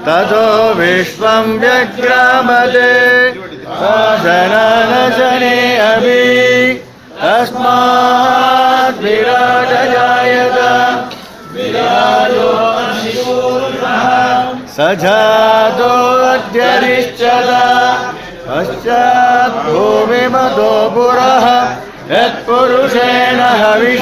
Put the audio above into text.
ततो विश्वं व्यग्रामते शननशने अभि तस्मात् विराजयायत विराजो स जातो अध्यरिष्यत पश्चात् भूमिमतो पुरः यत्पुरुषेण हविषा